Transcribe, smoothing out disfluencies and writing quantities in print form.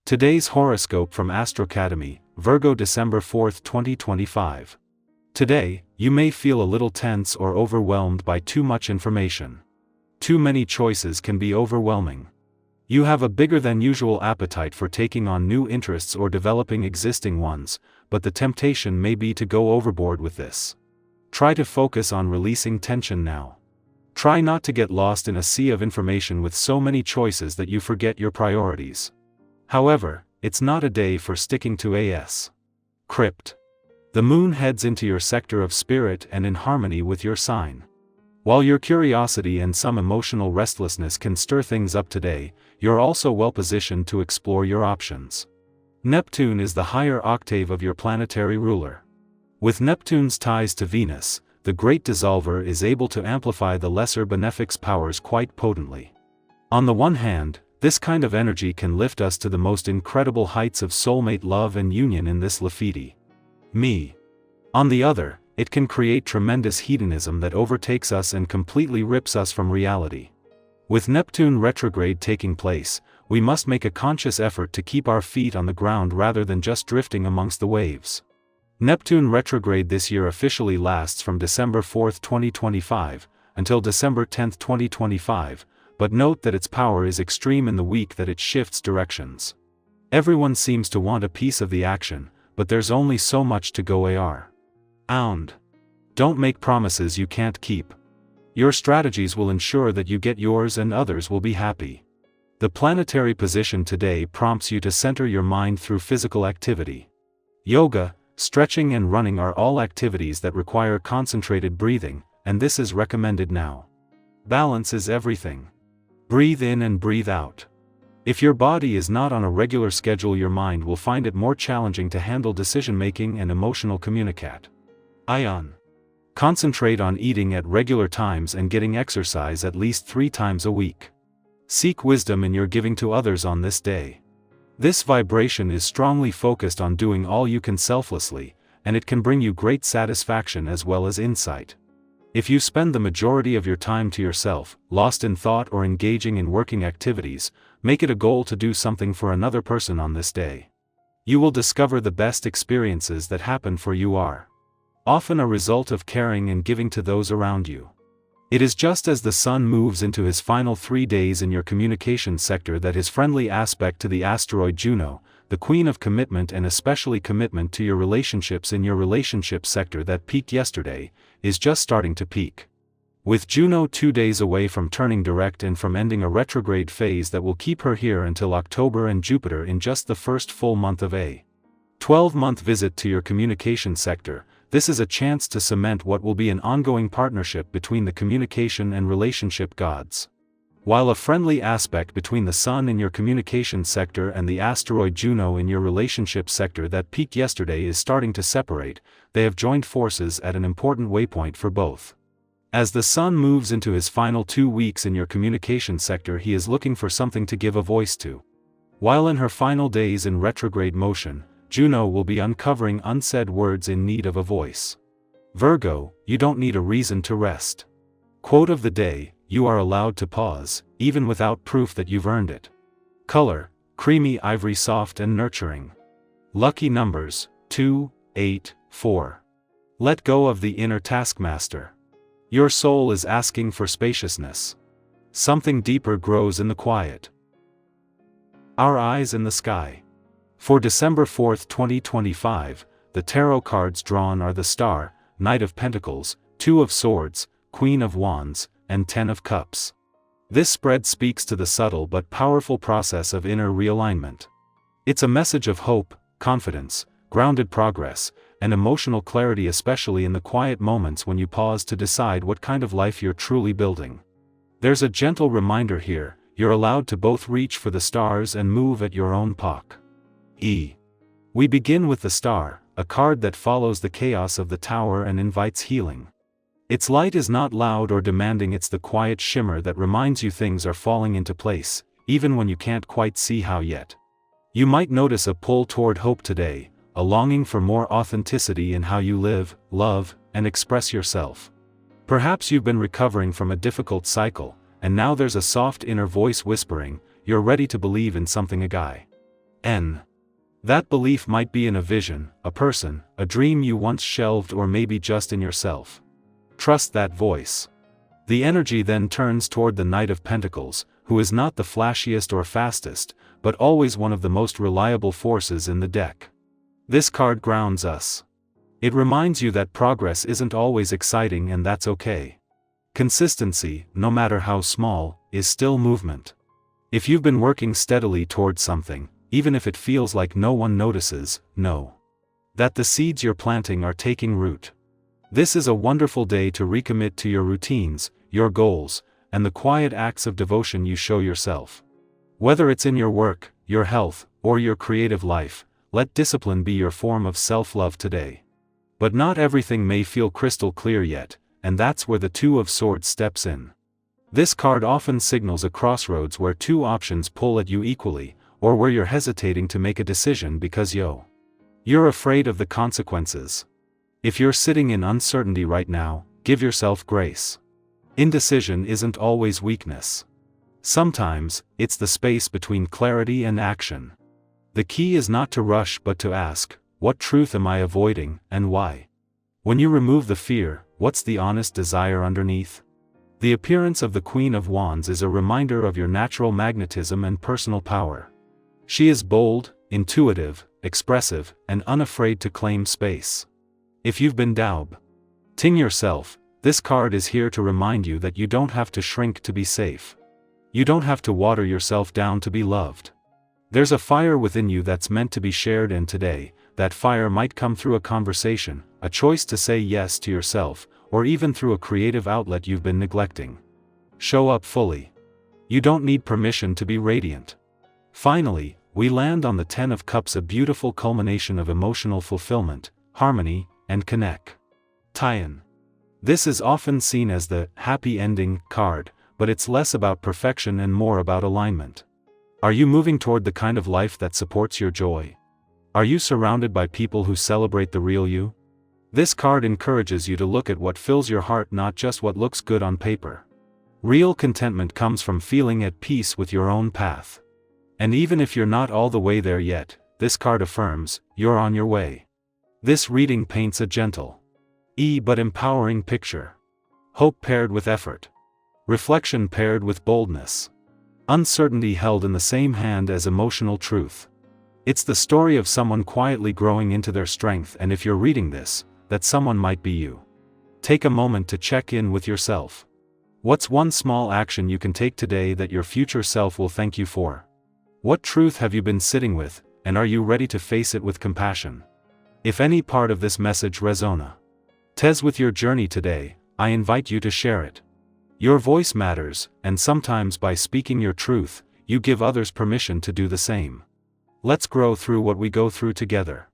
Today's horoscope from Astrocademy, Virgo December 4, 2025. Today, you may feel a little tense or overwhelmed by too much information. Too many choices can be overwhelming. You have a bigger than usual appetite for taking on new interests or developing existing ones, but the temptation may be to go overboard with this. Try to focus on releasing tension now. Try not to get lost in a sea of information with so many choices that you forget your priorities. However, it's not a day for sticking to AS. Crypt. The moon heads into your sector of spirit and in harmony with your sign. While your curiosity and some emotional restlessness can stir things up today, you're also well positioned to explore your options. Neptune is the higher octave of your planetary ruler. With Neptune's ties to Venus, the great dissolver is able to amplify the lesser benefic's powers quite potently. On the one hand, this kind of energy can lift us to the most incredible heights of soulmate love and union in this Lafiti. Me. On the other, it can create tremendous hedonism that overtakes us and completely rips us from reality. With Neptune retrograde taking place, we must make a conscious effort to keep our feet on the ground rather than just drifting amongst the waves. Neptune retrograde this year officially lasts from December 4, 2025, until December 10, 2025, but note that its power is extreme in the week that it shifts directions. Everyone seems to want a piece of the action, but there's only so much to go around. Don't make promises you can't keep. Your strategies will ensure that you get yours and others will be happy. The planetary position today prompts you to center your mind through physical activity. Yoga, stretching and running are all activities that require concentrated breathing, and this is recommended now. Balance is everything. Breathe in and breathe out. If your body is not on a regular schedule, your mind will find it more challenging to handle decision-making and emotional communicate. Concentrate on eating at regular times and getting exercise at least 3 times a week. Seek wisdom in your giving to others on this day. This vibration is strongly focused on doing all you can selflessly, and it can bring you great satisfaction as well as insight. If you spend the majority of your time to yourself, lost in thought or engaging in working activities, make it a goal to do something for another person on this day. You will discover the best experiences that happen for you are often a result of caring and giving to those around you. It is just as the sun moves into his final 3 days in your communication sector that his friendly aspect to the asteroid Juno, the queen of commitment and especially commitment to your relationships in your relationship sector that peaked yesterday, is just starting to peak. With Juno 2 days away from turning direct and from ending a retrograde phase that will keep her here until October and Jupiter in just the first full month of a 12-month visit to your communication sector, this is a chance to cement what will be an ongoing partnership between the communication and relationship gods. While a friendly aspect between the Sun in your communication sector and the asteroid Juno in your relationship sector that peaked yesterday is starting to separate, they have joined forces at an important waypoint for both. As the Sun moves into his final 2 weeks in your communication sector, he is looking for something to give a voice to. While in her final days in retrograde motion, Juno will be uncovering unsaid words in need of a voice. Virgo, you don't need a reason to rest. Quote of the day: you are allowed to pause, even without proof that you've earned it. Color: creamy ivory, soft and nurturing. Lucky numbers: 2, 8, 4. Let go of the inner taskmaster. Your soul is asking for spaciousness. Something deeper grows in the quiet. Our eyes in the sky. For December 4, 2025, the tarot cards drawn are the Star, Knight of Pentacles, 2 of Swords, Queen of Wands, and 10 of Cups. This spread speaks to the subtle but powerful process of inner realignment. It's a message of hope, confidence, grounded progress, and emotional clarity, especially in the quiet moments when you pause to decide what kind of life you're truly building. There's a gentle reminder here: you're allowed to both reach for the stars and move at your own pace. We begin with the Star, a card that follows the chaos of the Tower and invites healing. Its light is not loud or demanding, it's the quiet shimmer that reminds you things are falling into place, even when you can't quite see how yet. You might notice a pull toward hope today, a longing for more authenticity in how you live, love, and express yourself. Perhaps you've been recovering from a difficult cycle, and now there's a soft inner voice whispering, you're ready to believe in something again. N. That belief might be in a vision, a person, a dream you once shelved, or maybe just in yourself. Trust that voice. The energy then turns toward the Knight of Pentacles, who is not the flashiest or fastest, but always one of the most reliable forces in the deck. This card grounds us. It reminds you that progress isn't always exciting, and that's okay. Consistency, no matter how small, is still movement. If you've been working steadily towards something, even if it feels like no one notices, know that the seeds you're planting are taking root. This is a wonderful day to recommit to your routines, your goals, and the quiet acts of devotion you show yourself. Whether it's in your work, your health, or your creative life, let discipline be your form of self-love today. But not everything may feel crystal clear yet, and that's where the Two of Swords steps in. This card often signals a crossroads where two options pull at you equally, or where you're hesitating to make a decision because you're afraid of the consequences. If you're sitting in uncertainty right now, give yourself grace. Indecision isn't always weakness. Sometimes, it's the space between clarity and action. The key is not to rush but to ask, what truth am I avoiding, and why? When you remove the fear, what's the honest desire underneath? The appearance of the Queen of Wands is a reminder of your natural magnetism and personal power. She is bold, intuitive, expressive, and unafraid to claim space. If you've been doubting yourself, this card is here to remind you that you don't have to shrink to be safe. You don't have to water yourself down to be loved. There's a fire within you that's meant to be shared, and today, that fire might come through a conversation, a choice to say yes to yourself, or even through a creative outlet you've been neglecting. Show up fully. You don't need permission to be radiant. Finally, we land on the Ten of Cups, a beautiful culmination of emotional fulfillment, harmony, and connection. This is often seen as the happy ending card, but it's less about perfection and more about alignment. Are you moving toward the kind of life that supports your joy? Are you surrounded by people who celebrate the real you? This card encourages you to look at what fills your heart, not just what looks good on paper. Real contentment comes from feeling at peace with your own path. And even if you're not all the way there yet, this card affirms, you're on your way. This reading paints a gentle but empowering picture. Hope paired with effort. Reflection paired with boldness. Uncertainty held in the same hand as emotional truth. It's the story of someone quietly growing into their strength, and if you're reading this, that someone might be you. Take a moment to check in with yourself. What's one small action you can take today that your future self will thank you for? What truth have you been sitting with, and are you ready to face it with compassion? If any part of this message resonates with your journey today, I invite you to share it. Your voice matters, and sometimes by speaking your truth, you give others permission to do the same. Let's grow through what we go through together.